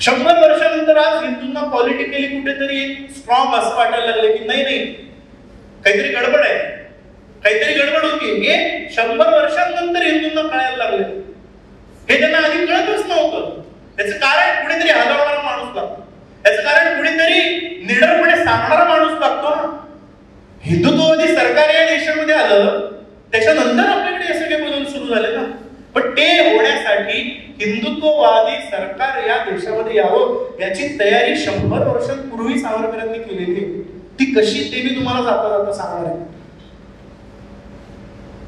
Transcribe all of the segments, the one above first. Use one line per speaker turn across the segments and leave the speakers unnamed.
100 वर्षानंतर आज हिंदूंना पॉलिटिकली कुठेतरी एक स्ट्रॉंग असं वाटायला लागले की नाही नाही काहीतरी गडबड आहे, काहीतरी गडबड होती. हे 100 वर्षांनंतर हिंदूंना कळायला लागले. हे त्यांना आधी कळतच नव्हतं. त्याचं कारण कुणीतरी हलवणारा माणूस लागतो, याचं कारण कुणीतरी निडरपणे सांगणारा माणूस लागतो ना. हिंदुत्ववादी सरकार या देशामध्ये आलं त्याच्यानंतर आपल्याकडे हे सगळे बदल सुरू झाले ना. पण ते होण्यासाठी हिंदुत्ववादी सरकार या देशामध्ये यावं याची तयारी 100 वर्षांपूर्वी सावरकरांनी केलेली आहे. ती कशी ते मी तुम्हाला जाता जाता सांगणार आहे.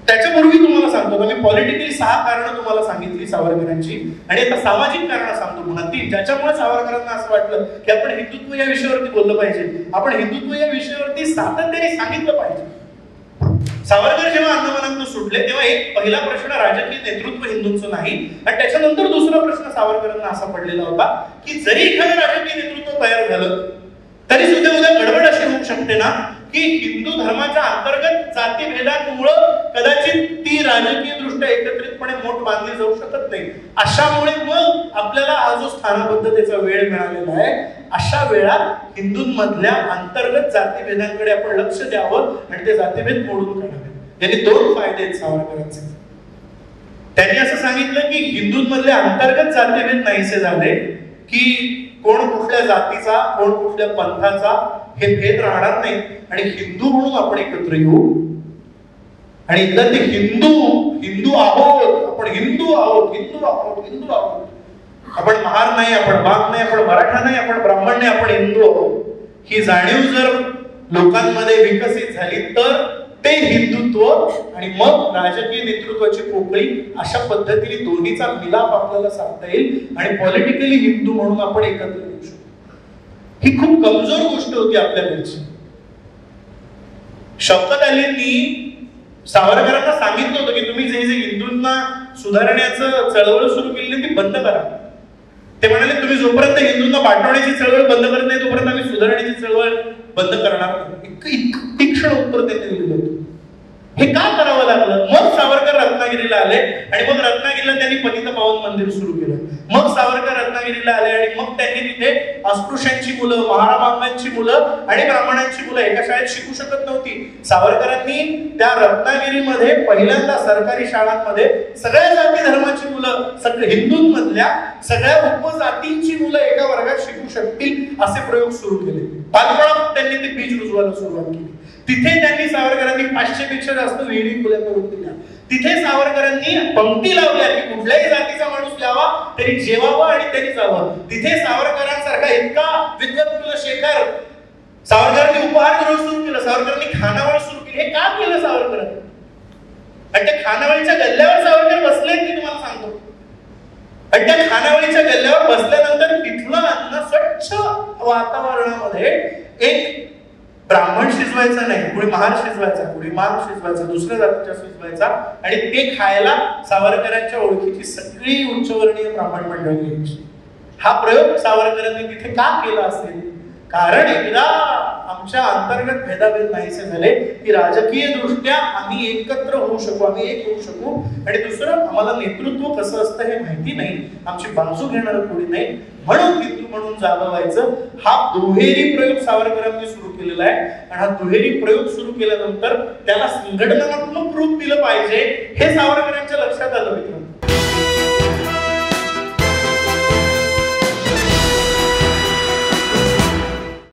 त्याच्यापूर्वी तुम्हाला सांगतो मी पॉलिटिकली 6 कारणं तुम्हाला सांगितली सावरकरांची, आणि आता सामाजिक कारणं सांगतो पुन्हा 3 ज्याच्यामुळे सावरकरांना असं वाटलं की आपण हिंदुत्व या विषयावरती बोललं पाहिजे, आपण हिंदुत्व या विषयावरती सातत्याने सांगितलं पाहिजे. सावरकर जेव्हा आंदोलनातून सुटले तेव्हा एक पहिला प्रश्न राजकीय नेतृत्व हिंदूंचं नाही, आणि त्याच्यानंतर दुसरा प्रश्न सावरकरांना असा पडलेला होता की जरी एखादं राजकीय नेतृत्व तयार झालं तरी सुद्धा उद्या गडबड अशी होऊ शकते ना की हिंदू धर्माच्या अंतर्गत जातीभेदामुळे कदाचित ती राजकीय दृष्ट्या एकत्रितपणे मोठ बांधली जाऊ शकत नाही. अशामुळे मग आपल्याला हा जो स्थानबद्धतेचा वेळ मिळालेला आहे, अशा वेळात हिंदूंमधल्या अंतर्गत जातीभेदांकडे आपण लक्ष द्यावं आणि ते जातीभेद मोडून काढावे. यांनी 2 फायदे आहेत सावरकरांचे. त्यांनी असं सांगितलं की हिंदूंमधले अंतर्गत जातीभेद नाहीसे झाले की कोण कुठल्या जातीचा कोण कुठल्या पंथाचा हे भेद राहणार नाही, आणि हिंदू म्हणून आपण एकत्र येऊ. आणि एकदा ते हिंदू आहोत, आपण हिंदू आहोत, हिंदू आहोत, हिंदू आहोत. आपण महार नाही, आपण बाग नाही, आपण मराठा नाही, आपण ब्राह्मण नाही, आपण हिंदू आहोत, ही जाणीव जर लोकांमध्ये विकसित झाली तर ते हिंदुत्व आणि मग राजकीय नेतृत्वाची पोकळी अशा पद्धतीने दोन्हीचा मिलाप आपल्याला साधता येईल आणि पॉलिटिकली हिंदू म्हणून आपण एकत्र येऊ शकतो. ही खूप कमजोर गोष्ट होती आपल्याकडची. शौकत अलींनी सावरकरांना सांगितलं होतं की तुम्ही जे हिंदूंना सुधारण्याचं चळवळ सुरू केली ती बंद करा. ते म्हणाले तुम्ही जोपर्यंत हिंदूंना पाठवण्याची चळवळ बंद करत नाही तोपर्यंत आम्ही सुधारण्याची चळवळ बंद करणार नाही. इतकं तीक्ष्ण उत्तर त्यांनी दिलं होतं. हे का करावं लागलं? मग सावरकर रत्नागिरीला आले आणि मग रत्नागिरीला त्यांनी पतित पावन मंदिर सुरू केलं. मग सावरकर रत्नागिरीला आले आणि मग त्यांनी तिथे अस्पृश्यांची मुलं, महारामांची मुलं आणि ब्राह्मणांची मुलं एका शाळेत शिकू शकत नव्हती. सावरकरांनी त्या रत्नागिरीमध्ये पहिल्यांदा सरकारी शाळांमध्ये सगळ्या जाती धर्माची मुलं, सगळे हिंदूंमधल्या सगळ्या उपजातींची मुलं एका वर्गात शिकू शकतील असे प्रयोग सुरू केले. पाचवळा त्यांनी ते बीज रुजवायला सुरुवात केली. तिथे त्यांनी सावरकरांनी 500 पेक्षा जास्त विहिरी खुल्या करून दिल्या. तिथे सावरकरांनी पंक्ती लावल्या की कुठल्याही जातीचा माणूस यावा तरी जेवावं आणि त्यांनी जावं. तिथे सावरकरांसारखा इतका विद्वत्पूर्ण शेखर सावरकरांनी उपहारगृह सुरू केलं, सावरकरांनी खानावळ सुरू केली. हे का केलं सावरकरांनी? आणि त्या खानावळीच्या गल्ल्यावर सावरकर बसले मी तुम्हाला सांगतो. आणि त्या खानावळीच्या गल्ल्यावर बसल्यानंतर तिथलं अन्न स्वच्छ वातावरणामध्ये एक ब्राह्मण शिजवायचा नाही, कुणी महार शिजवायचा, कुणी मार शिजवायचा, दुसऱ्या जातीचा शिजवायचा, आणि ते खायला सावरकरांच्या ओळखीची सगळी उच्चवर्णीय ब्राह्मण मंडळी यायची. हा प्रयोग सावरकरांनी तिथे का केला असेल? कारण एकदा आमच्या अंतर्गत भेदाभेद नाहीसे झाले की राजकीय दृष्ट्या आम्ही एकत्र होऊ शकू, आम्ही एक होऊ शकू, आणि दुसरं आम्हाला नेतृत्व कसं असतं हे माहिती नाही, आमची बाजू घेणार कोणी नाही, म्हणून हिंदू म्हणून जावं व्हायचं. हा दुहेरी प्रयोग सावरकरांनी सुरू केलेला आहे. आणि हा दुहेरी प्रयोग सुरू केल्यानंतर त्याला संघटनात्मक रूप दिलं पाहिजे हे सावरकरांच्या लक्षात आलं मित्रांनो.